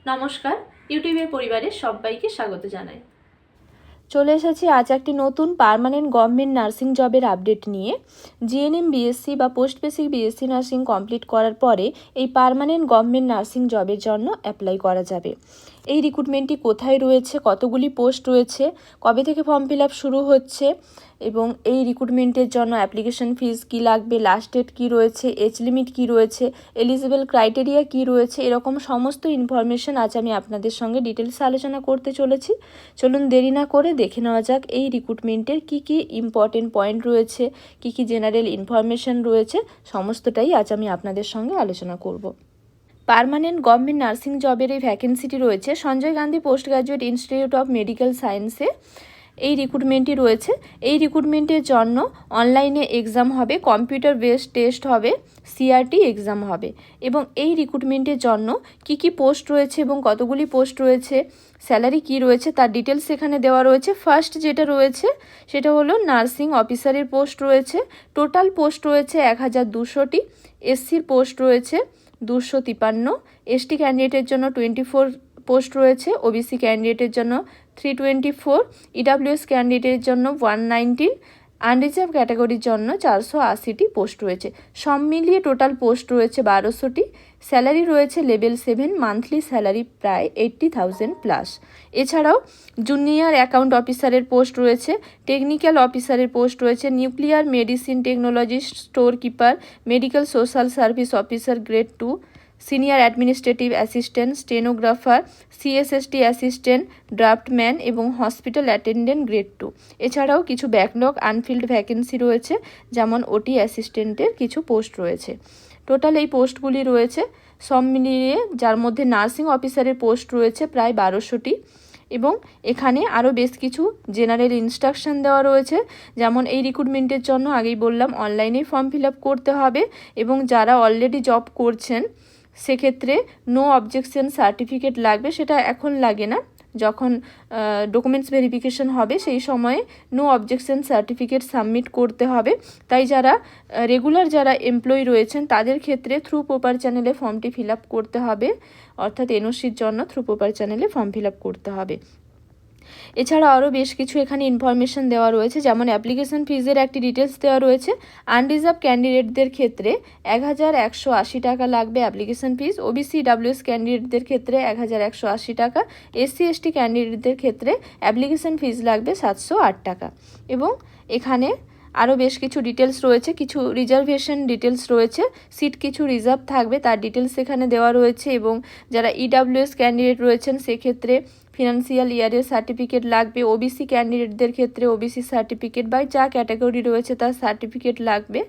নমস্কার, ইউটিউবের পরিবারে সবাইকে স্বাগত জানাই। চলে এসেছি আজ একটি নতুন পার্মানেন্ট গভর্নমেন্ট নার্সিং জবের আপডেট নিয়ে। জিএনএম বিএসসি বা post basic BSc nursing complete করার পরে এই পার্মানেন্ট গভর্নমেন্ট নার্সিং জবের জন্য অ্যাপ্লাই করা যাবে। এই রিক্রুটমেন্টটি কোথায় রয়েছে, কতগুলি পোস্ট রয়েছে, কবে থেকে ফর্ম ফিল আপ শুরু হচ্ছে এবং এই রিক্রুটমেন্টের জন্য অ্যাপ্লিকেশন ফিস কী লাগবে, লাস্ট ডেট কী রয়েছে, এজ লিমিট কী রয়েছে, এলিজিবল ক্রাইটেরিয়া কী রয়েছে, এরকম সমস্ত ইনফরমেশন আজ আমি আপনাদের সঙ্গে ডিটেলস আলোচনা করতে চলেছি। চলুন দেরি না করে দেখে নেওয়া যাক এই রিক্রুটমেন্টের কী কী ইম্পর্টেন্ট পয়েন্ট রয়েছে, কী কী জেনারেল ইনফরমেশন রয়েছে, সমস্তটাই আজ আমি আপনাদের সঙ্গে আলোচনা করব। পার্মানেন্ট গভর্নমেন্ট নার্সিং জবের এই ভ্যাকেন্সিটি রয়েছে Sanjay Gandhi post graduate institute of medical সায়েন্সে। এই রিক্রুটমেন্টটি রয়েছে। এই রিক্রুটমেন্টের জন্য অনলাইনে এক্সাম হবে, কম্পিউটার বেসড টেস্ট হবে, সিআরটি এক্সাম হবে এবং এই রিক্রুটমেন্টের জন্য কি কি পোস্ট রয়েছে এবং কতগুলি পোস্ট রয়েছে, স্যালারি কি রয়েছে তার ডিটেলস এখানে দেওয়া রয়েছে। ফার্স্ট যেটা রয়েছে সেটা হলো নার্সিং অফিসারের পোস্ট রয়েছে। টোটাল পোস্ট রয়েছে 1200টি। এসসির পোস্ট রয়েছে 253, এসটি ক্যান্ডিডেটের জন্য 24 পোস্ট রয়েছে, ওবিসি ক্যান্ডিডেটের জন্য 324, ইডাব্লিউএস ক্যান্ডিডেটের জন্য 119, আনরিজার্ভ ক্যাটাগরির জন্য 480টি পোস্ট রয়েছে। সব মিলিয়ে টোটাল পোস্ট রয়েছে 1200টি। স্যালারি রয়েছে লেভেল 7, মান্থলি স্যালারি প্রায় 80,000 প্লাস। এছাড়াও জুনিয়র অ্যাকাউন্ট অফিসারের পোস্ট রয়েছে, টেকনিক্যাল অফিসারের পোস্ট রয়েছে, nuclear medicine technologist, store keeper, medical social service officer grade 2, senior administrative assistant, stenographer, CSST assistant, draftsman এবং হসপিটাল অ্যাটেন্ডেন্ট গ্রেড 2। এছাড়াও কিছু ব্যাকলগ আনফিল্ড ভ্যাকেন্সি রয়েছে, যেমন ওটি অ্যাসিস্ট্যান্টের কিছু পোস্ট রয়েছে। টোটাল এই পোস্টগুলি রয়েছে সব মিলিয়ে, যার মধ্যে নার্সিং অফিসারের পোস্ট রয়েছে প্রায় 1200টি এবং এখানে আরও বেশ কিছু জেনারেল ইনস্ট্রাকশন দেওয়া রয়েছে। যেমন এই রিক্রুটমেন্টের জন্য আগেই বললাম অনলাইনেই ফর্ম ফিল আপ করতে হবে এবং যারা অলরেডি জব করছেন সেক্ষেত্রে নো অবজেকশন সার্টিফিকেট লাগবে, সেটা এখন লাগে না, যখন ডকুমেন্টস ভেরিফিকেশন হবে সেই সময়ে নো অবজেকশন সার্টিফিকেট সাবমিট করতে হবে। তাই যারা রেগুলার যারা এমপ্লয়ি রয়েছেন তাদের ক্ষেত্রে থ্রু প্রপার চ্যানেলে ফর্মটি ফিল আপ করতে হবে, অর্থাৎ এনওসির জন্য থ্রু প্রপার চ্যানেলে ফর্ম ফিল আপ করতে হবে। এছাড়া আরও বেশ কিছু এখানে ইনফরমেশন দেওয়া রয়েছে, যেমন অ্যাপ্লিকেশন ফিজের একটি ডিটেলস দেওয়া রয়েছে। আনরিজার্ভ ক্যান্ডিডেটদের ক্ষেত্রে 1180 টাকা লাগবে অ্যাপ্লিকেশন ফিজ, ওবিসি ডাব্লিউএস ক্যান্ডিডেটদের ক্ষেত্রে 1180 টাকা, এসসি এসটি ক্যান্ডিডেটদের ক্ষেত্রে অ্যাপ্লিকেশন ফিজ লাগবে 708 টাকা। এবং এখানে আরও বেশ কিছু ডিটেলস রয়েছে, কিছু রিজার্ভেশন ডিটেলস রয়েছে, সিট কিছু রিজার্ভ থাকবে তার ডিটেলস এখানে দেওয়া রয়েছে। এবং যারা ইডাব্লিউএস ক্যান্ডিডেট রয়েছেন সেক্ষেত্রে ফিনান্সিয়াল ইয়ারের সার্টিফিকেট লাগবে, ওবিসি ক্যান্ডিডেটদের ক্ষেত্রে ওবিসি সার্টিফিকেট বা যা ক্যাটাগরি রয়েছে তার সার্টিফিকেট লাগবে।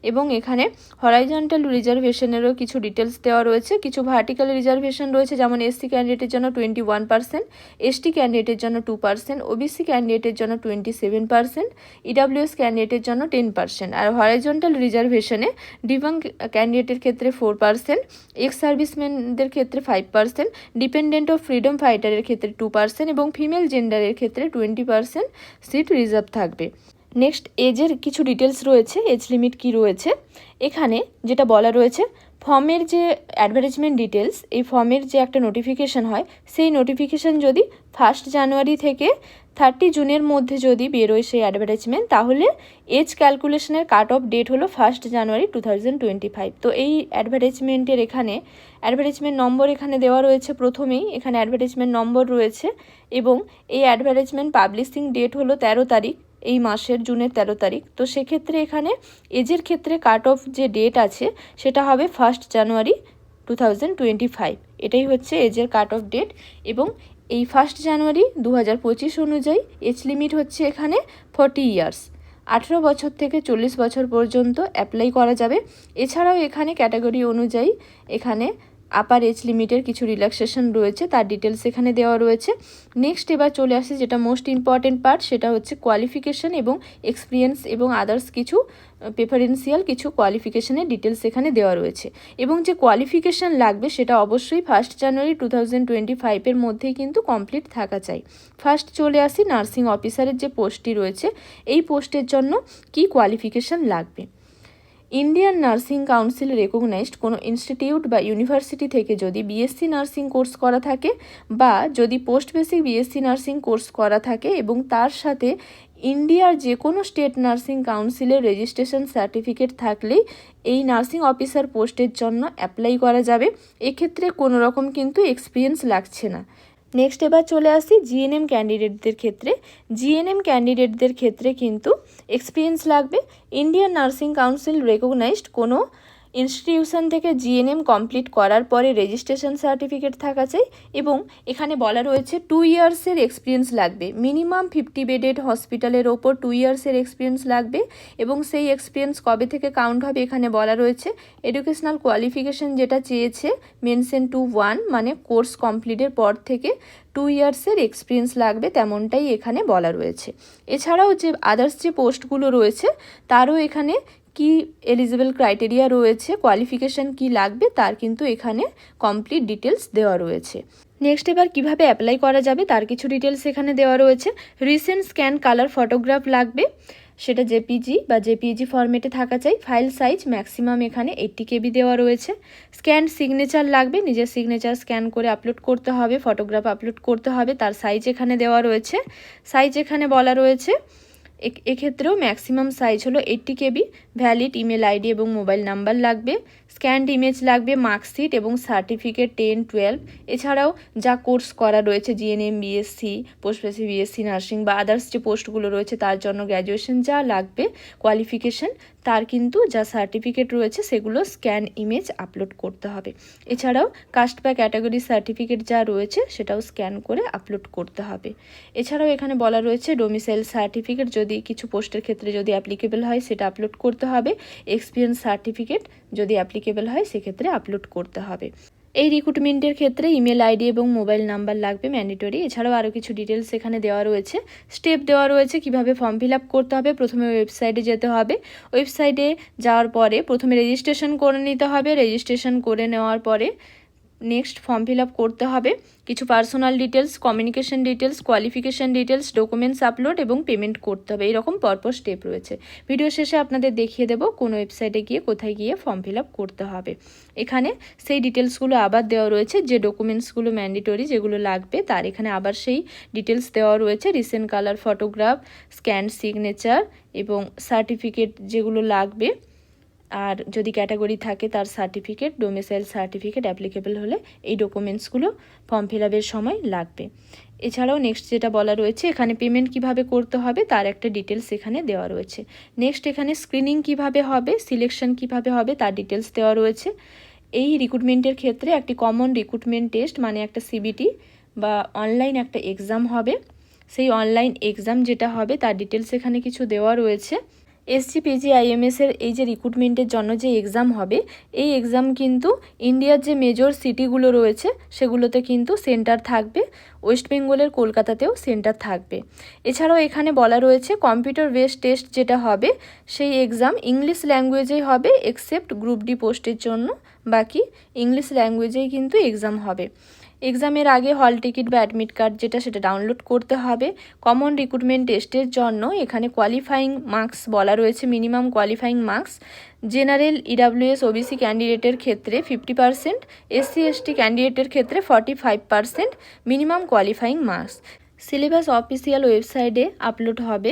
এবং এখানে হরাইজন্টাল রিজার্ভেশনেরও কিছু ডিটেলস দেওয়া রয়েছে, কিছু ভার্টিক্যাল রিজার্ভেশন রয়েছে, যেমন এসসি ক্যান্ডিডেটের জন্য 21%, এসটি ক্যান্ডিডেটের জন্য 2%, ওবিসি ক্যান্ডিডেটের জন্য 27%, ইডাব্লিউএস ক্যান্ডিডেটের জন্য 10%। আর হরাইজন্টাল রিজার্ভেশনে ডিভাং ক্যান্ডিডেটের ক্ষেত্রে 4%, এক্স সার্ভিসম্যানদের ক্ষেত্রে 5%, ডিপেন্ডেন্ট অফ ফ্রিডম ফাইটারের ক্ষেত্রে 2% এবং ফিমেল জেন্ডারের ক্ষেত্রে 20% সিট রিজার্ভ থাকবে। নেক্সট এজের কিছু ডিটেলস রয়েছে, এজ লিমিট কি রয়েছে এখানে যেটা বলা রয়েছে, ফর্মের যে অ্যাডভার্টাইজমেন্ট ডিটেলস, এই ফর্মের যে একটা নোটিফিকেশান হয় সেই নোটিফিকেশান যদি 1 জানুয়ারি থেকে 30 জুনের মধ্যে যদি বেরোয় সেই অ্যাডভার্টাইজমেন্ট, তাহলে এজ ক্যালকুলেশনের কাট অফ ডেট হলো 1 জানুয়ারি 2025। তো এই অ্যাডভার্টাইজমেন্টের এখানে অ্যাডভার্টাইজমেন্ট নম্বর এখানে দেওয়া রয়েছে, প্রথমেই এখানে অ্যাডভার্টাইজমেন্ট নম্বর রয়েছে এবং এই অ্যাডভার্টাইজমেন্ট পাবলিশিং ডেট হলো 13 তারিখ, এই মাসের জুনের 13 তারিখ। তো সেক্ষেত্রে এখানে এজের ক্ষেত্রে কাট অফ যে ডেট আছে সেটা হবে 1 জানুয়ারি 2025, এটাই হচ্ছে এজের কাট অফ ডেট। এবং এই 1 জানুয়ারি 2025 অনুযায়ী এজ লিমিট হচ্ছে এখানে 40 ইয়ার্স, 18 বছর থেকে 40 বছর পর্যন্ত অ্যাপ্লাই করা যাবে। এছাড়াও এখানে ক্যাটাগরি অনুযায়ী এখানে আপার এজ লিমিটের কিছু রিল্যাক্সেশন রয়েছে, তার ডিটেলস এখানে দেওয়া রয়েছে। নেক্সট এবার চলে আসে যেটা মোস্ট ইম্পর্টেন্ট পার্ট, সেটা হচ্ছে কোয়ালিফিকেশান এবং এক্সপিরিয়েন্স এবং আদার্স কিছু প্রেফারেন্সিয়াল কিছু কোয়ালিফিকেশানের ডিটেলস এখানে দেওয়া রয়েছে। এবং যে কোয়ালিফিকেশান লাগবে সেটা অবশ্যই 1 জানুয়ারি 2025 মধ্যেই কিন্তু কমপ্লিট থাকা চাই। ফার্স্ট চলে আসি নার্সিং অফিসারের যে পোস্টটি রয়েছে, এই পোস্টের জন্য কি কোয়ালিফিকেশান লাগবে। ইন্ডিয়ান নার্সিং কাউন্সিল রেকগনাইজড কোনো ইনস্টিটিউট বা ইউনিভার্সিটি থেকে যদি বিএসসি নার্সিং কোর্স করা থাকে বা যদি post basic BSc nursing course করা থাকে এবং তার সাথে ইন্ডিয়ার যে কোনো স্টেট নার্সিং কাউন্সিলের রেজিস্ট্রেশন সার্টিফিকেট থাকলেই এই নার্সিং অফিসার পোস্টের জন্য অ্যাপ্লাই করা যাবে। এক্ষেত্রে কোনো রকম কিন্তু এক্সপিরিয়েন্স লাগছে না। নেক্সট এবার চলে আসি জিএনএম ক্যান্ডিডেটদের ক্ষেত্রে। জিএনএম ক্যান্ডিডেটদের ক্ষেত্রে কিন্তু এক্সপিরিয়েন্স লাগবে। ইন্ডিয়ান নার্সিং কাউন্সিল রেকগনাইজড কোনো ইনস্টিটিউশন থেকে জিএনএম কমপ্লিট করার পরে রেজিস্ট্রেশন সার্টিফিকেট থাকা চাই এবং এখানে বলা রয়েছে 2 ইয়ার্সের এক্সপিরিয়েন্স লাগবে। মিনিমাম 50 বেডেড হসপিটালের ওপর 2 ইয়ার্সের এক্সপিরিয়েন্স লাগবে এবং সেই এক্সপিরিয়েন্স কবে থেকে কাউন্ট হবে এখানে বলা রয়েছে। এডুকেশনাল কোয়ালিফিকেশন যেটা চেয়েছে মেনশন টু 1 মানে কোর্স কমপ্লিটের পর থেকে 2 ইয়ার্সের এক্সপিরিয়েন্স লাগবে তেমনটাই এখানে বলা রয়েছে। এছাড়াও যে আদার্স যে পোস্টগুলো রয়েছে তারও এখানে কি এলিজিবল ক্রাইটেরিয়া রয়েছে, কোয়ালিফিকেশান কি লাগবে তার কিন্তু এখানে কমপ্লিট ডিটেলস দেওয়া রয়েছে। নেক্সট এবার কিভাবে অ্যাপ্লাই করা যাবে তার কিছু ডিটেলস এখানে দেওয়া রয়েছে। রিসেন্ট স্ক্যান কালার ফটোগ্রাফ লাগবে, সেটা জেপিজি বা জেপিজি ফরম্যাটে থাকা চাই। ফাইল সাইজ ম্যাক্সিমাম এখানে 80 KB দেওয়া রয়েছে। স্ক্যান সিগনেচার লাগবে, নিজের সিগনেচার স্ক্যান করে আপলোড করতে হবে, ফটোগ্রাফ আপলোড করতে হবে, তার সাইজ এখানে দেওয়া রয়েছে। সাইজ এখানে বলা রয়েছে, এক্ষেত্রেও ম্যাক্সিমাম সাইজ হলো 80 KB। ভ্যালিড ইমেল আইডি এবং মোবাইল নাম্বার লাগবে। স্ক্যান্ড ইমেজ লাগবে, মার্কশিট এবং সার্টিফিকেট 10, 12। এছাড়াও যা কোর্স করা রয়েছে GNM, BSc, post basic BSc nursing বা আদার্স যে পোস্টগুলো রয়েছে তার জন্য গ্র্যাজুয়েশন যা লাগবে কোয়ালিফিকেশান তার কিন্তু যা সার্টিফিকেট রয়েছে সেগুলো স্ক্যান ইমেজ আপলোড করতে হবে। এছাড়াও কাস্ট বা ক্যাটাগরি সার্টিফিকেট যা রয়েছে সেটাও স্ক্যান করে আপলোড করতে হবে। এছাড়াও এখানে বলা রয়েছে ডোমিসাইল সার্টিফিকেট যদি কিছু পোস্টের ক্ষেত্রে যদি অ্যাপ্লিকেবল হয় সেটা আপলোড করতে হবে। এক্সপিরিয়েন্স সার্টিফিকেট যদি অ্যাপ্লিকেবল হয় সেক্ষেত্রে আপলোড করতে হবে। এই রিক্রুটমেন্টের ক্ষেত্রে ইমেল আইডি এবং মোবাইল নাম্বার লাগবে ম্যান্ডেটরি। এছাড়াও আরও কিছু ডিটেলস এখানে দেওয়া রয়েছে, স্টেপ দেওয়া রয়েছে কিভাবে ফর্ম ফিল আপ করতে হবে। প্রথমে ওয়েবসাইটে যেতে হবে, ওয়েবসাইটে যাওয়ার পরে প্রথমে রেজিস্ট্রেশন করে নিতে হবে। রেজিস্ট্রেশন করে নেওয়ার পরে নেক্সট ফর্ম ফিল আপ করতে হবে। কিছু personal details, communication details, qualification details, documents upload এবং পেমেন্ট করতে হবে। এরকম পরপর স্টেপ রয়েছে। ভিডিও শেষে আপনাদের দেখিয়ে দেবো কোন ওয়েবসাইটে গিয়ে কোথায় গিয়ে ফর্ম ফিল আপ করতে হবে। এখানে সেই ডিটেলসগুলো আবার দেওয়া রয়েছে, যে ডকুমেন্টসগুলো ম্যান্ডেটরি যেগুলো লাগবে তার এখানে আবার সেই ডিটেলস দেওয়া রয়েছে। Recent colour photograph, scan signature এবং সার্টিফিকেট যেগুলো লাগবে, আর যদি ক্যাটাগরি থাকে তার সার্টিফিকেট, ডোমিসাইল সার্টিফিকেট অ্যাপ্লিকেবল হলে এই ডকুমেন্টসগুলো ফর্ম ফিল আপের সময় লাগবে। এছাড়াও নেক্সট যেটা বলা রয়েছে এখানে পেমেন্ট কিভাবে করতে হবে তার একটা ডিটেলস এখানে দেওয়া রয়েছে। নেক্সট এখানে স্ক্রিনিং কিভাবে হবে, সিলেকশন কিভাবে হবে তার ডিটেলস দেওয়া রয়েছে। এই রিক্রুটমেন্টের ক্ষেত্রে একটি কমন রিক্রুটমেন্ট টেস্ট মানে একটা সিবিটি বা অনলাইন একটা এক্সাম হবে। সেই অনলাইন এক্সাম যেটা হবে তার ডিটেলস এখানে কিছু দেওয়া রয়েছে। SGPGIMS-এর এই যে রিক্রুটমেন্টের জন্য যে এক্সাম হবে এই এক্সাম কিন্তু ইন্ডিয়ার যে মেজর সিটিগুলো রয়েছে সেগুলোতে কিন্তু সেন্টার থাকবে। ওয়েস্ট বেঙ্গলের কলকাতাতেও সেন্টার থাকবে। এছাড়াও এখানে বলা রয়েছে কম্পিউটার বেসড টেস্ট যেটা হবে সেই এক্সাম ইংলিশ ল্যাঙ্গুয়েজেই হবে এক্সেপ্ট গ্রুপ ডি পোস্টের জন্য, বাকি ইংলিশ ল্যাঙ্গুয়েজেই কিন্তু এক্সাম হবে। এক্সামের আগে হল টিকিট বা অ্যাডমিট কার্ড সেটা ডাউনলোড করতে হবে। কমন রিক্রুটমেন্ট টেস্টের জন্য এখানে কোয়ালিফাইং মার্কস বলা রয়েছে, minimum qualifying marks general, EWS, OBC ক্যান্ডিডেটের ক্ষেত্রে 50%, SC ST ক্যান্ডিডেটের ক্ষেত্রে 45% minimum qualifying marks. Syllabus official ওয়েবসাইটে আপলোড হবে।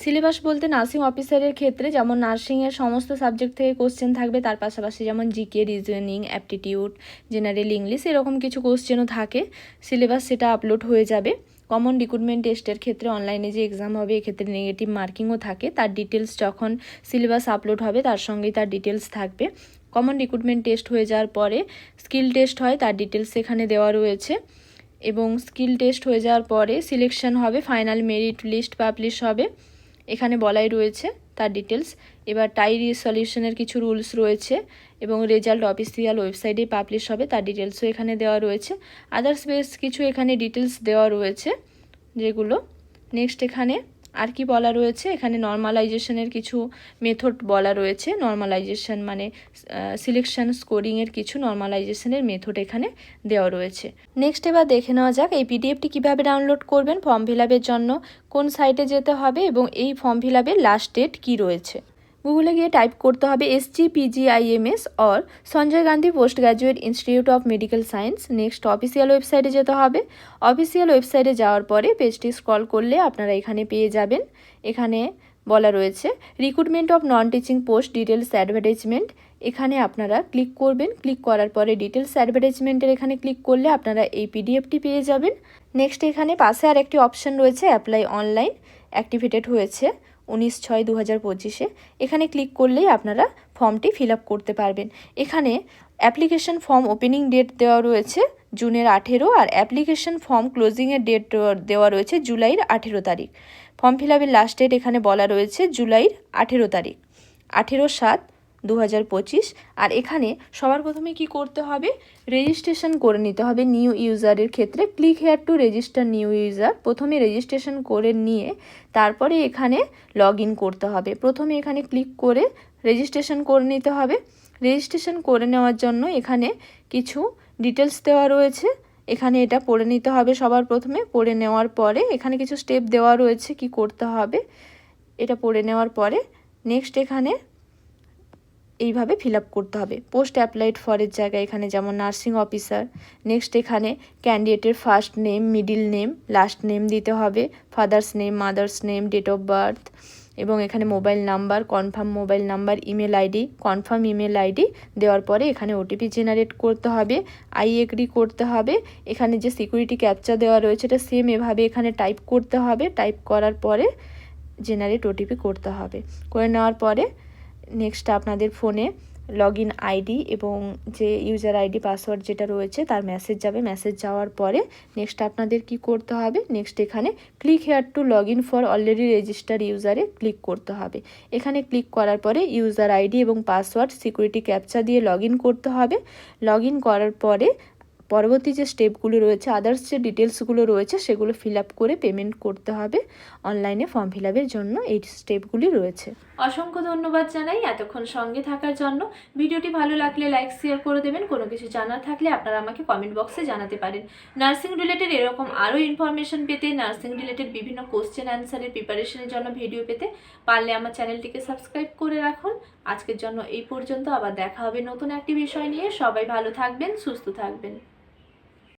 সিলেবাস বলতে নার্সিং অফিসারের ক্ষেত্রে যেমন নার্সিংয়ের সমস্ত সাবজেক্ট থেকে কোশ্চেন থাকবে, তার পাশাপাশি যেমন GK, reasoning, aptitude, general English এরকম কিছু কোশ্চেনও থাকে। সিলেবাস সেটা আপলোড হয়ে যাবে। কমন রিক্রুটমেন্ট টেস্টের ক্ষেত্রে অনলাইনে যে এক্সাম হবে এক্ষেত্রে নেগেটিভ মার্কিংও থাকে, তার ডিটেলস যখন সিলেবাস আপলোড হবে তার সঙ্গেই তার ডিটেলস থাকবে। কমন রিক্রুটমেন্ট টেস্ট হয়ে যাওয়ার পরে স্কিল টেস্ট হয়, তার ডিটেলস এখানে দেওয়া রয়েছে এবং স্কিল টেস্ট হয়ে যাওয়ার পরে সিলেকশন হবে, ফাইনাল মেরিট লিস্ট পাবলিশ হবে, এখানে বলাই রয়েছে তার ডিটেলস। এবার টাই রিসলিউশনের কিছু রুলস রয়েছে এবং রেজাল্ট অফিসিয়াল ওয়েবসাইটে পাবলিশ হবে, তার ডিটেলসও এখানে দেওয়া রয়েছে। আদার্স বেস কিছু এখানে ডিটেলস দেওয়া রয়েছে যেগুলো। নেক্সট এখানে আর কি বলা রয়েছে, এখানে নর্মালাইজেশনের কিছু মেথড বলা রয়েছে। নর্মালাইজেশন মানে সিলেকশন স্কোরিংয়ের কিছু নর্মালাইজেশনের মেথড এখানে দেওয়া রয়েছে। নেক্সট এবার দেখে নেওয়া যাক এই পিডিএফটি কীভাবে ডাউনলোড করবেন, ফর্ম ফিল আপের জন্য কোন সাইটে যেতে হবে এবং এই ফর্ম ফিল আপের লাস্ট ডেট কী রয়েছে। গুগলে গিয়ে টাইপ করতে হবে SGPGIMS or Sanjay Gandhi post graduate institute of medical science. Next official ওয়েবসাইটে যেতে হবে। অফিসিয়াল ওয়েবসাইটে যাওয়ার পরে পেজটি স্ক্রল করলে আপনারা এখানে পেয়ে যাবেন। এখানে বলা রয়েছে recruitment of non teaching post details advertisement. এখানে আপনারা ক্লিক করবেন। ক্লিক করার পরে ডিটেলস অ্যাডভার্টাইজমেন্টে এখানে ক্লিক করলে আপনারা এই পিডিএফটি পেয়ে যাবেন। নেক্সট এখানে পাশে আর একটি অপশান রয়েছে অ্যাপ্লাই অনলাইন, অ্যাক্টিভেটেড হয়েছে 19/6/2025। এখানে ক্লিক করলেই আপনারা ফর্মটি ফিল আপ করতে পারবেন। এখানে অ্যাপ্লিকেশন ফর্ম ওপেনিং ডেট দেওয়া রয়েছে জুনের 18 আর অ্যাপ্লিকেশন ফর্ম ক্লোজিংয়ের ডেট দেওয়া রয়েছে জুলাইয়ের 18 তারিখ। ফর্ম ফিল আপের লাস্ট ডেট এখানে বলা রয়েছে জুলাইয়ের 18 তারিখ, 18/7/2025। আর এখানে সবার প্রথমে কি করতে হবে, রেজিস্ট্রেশন করে নিতে হবে। নিউ ইউজারের ক্ষেত্রে click here to register new user. প্রথমে রেজিস্ট্রেশন করে নিয়ে তারপরে এখানে লগ ইন করতে হবে। প্রথমে এখানে ক্লিক করে রেজিস্ট্রেশন করে নিতে হবে। রেজিস্ট্রেশন করে নেওয়ার জন্য এখানে কিছু ডিটেলস দেওয়া রয়েছে, এখানে এটা পড়ে নিতে হবে সবার প্রথমে। পড়ে নেওয়ার পরে এখানে কিছু স্টেপ দেওয়া রয়েছে কি করতে হবে, এটা পড়ে নেওয়ার পরে নেক্সট এখানে এইভাবে ফিল আপ করতে হবে। পোস্ট অ্যাপ্লাইড ফরের জায়গায় এখানে যেমন নার্সিং অফিসার। নেক্সট এখানে ক্যান্ডিডেটের first name, middle name, last name দিতে হবে, father's name, mother's name, date of birth এবং এখানে mobile number, confirm mobile number, email ID, confirm email ID দেওয়ার পরে এখানে ওটিপি জেনারেট করতে হবে, আই এগ্রি করতে হবে। এখানে যে সিকিউরিটি ক্যাপচা দেওয়া রয়েছে এটা সেম এভাবে এখানে টাইপ করতে হবে। টাইপ করার পরে জেনারেট ওটিপি করতে হবে। করে নেওয়ার পরে নেক্সট আপনাদের ফোনে লগ ইন আইডি এবং যে ইউজার আইডি পাসওয়ার্ড যেটা রয়েছে তার মেসেজ যাবে। মেসেজ যাওয়ার পরে নেক্সট আপনাদের কি করতে হবে, নেক্সট এখানে click here to log in for already register ইউজারে ক্লিক করতে হবে। এখানে ক্লিক করার পরে ইউজার আইডি এবং পাসওয়ার্ড সিকিউরিটি ক্যাপচা দিয়ে লগ ইন করতে হবে। লগ ইন করার পরে পরবর্তী যে স্টেপগুলো রয়েছে, আদার্স যে ডিটেলসগুলো রয়েছে সেগুলো ফিল আপ করে পেমেন্ট করতে হবে। অনলাইনে ফর্ম ফিল আপের জন্য এই স্টেপগুলি রয়েছে। অসংখ্য ধন্যবাদ জানাই এতক্ষণ সঙ্গে থাকার জন্য। ভিডিওটি ভালো লাগলে লাইক শেয়ার করে দেবেন। কোনো কিছু জানার থাকলে আপনারা আমাকে কমেন্ট বক্সে জানাতে পারেন। নার্সিং রিলেটেড এরকম আরও ইনফরমেশন পেতে, নার্সিং রিলেটেড বিভিন্ন কোশ্চেন অ্যান্সারের প্রিপারেশনের জন্য ভিডিও পেতে পারলে আমার চ্যানেলটিকে সাবস্ক্রাইব করে রাখুন। আজকের জন্য এই পর্যন্ত, আবার দেখা হবে নতুন একটি বিষয় নিয়ে। সবাই ভালো থাকবেন, সুস্থ থাকবেন।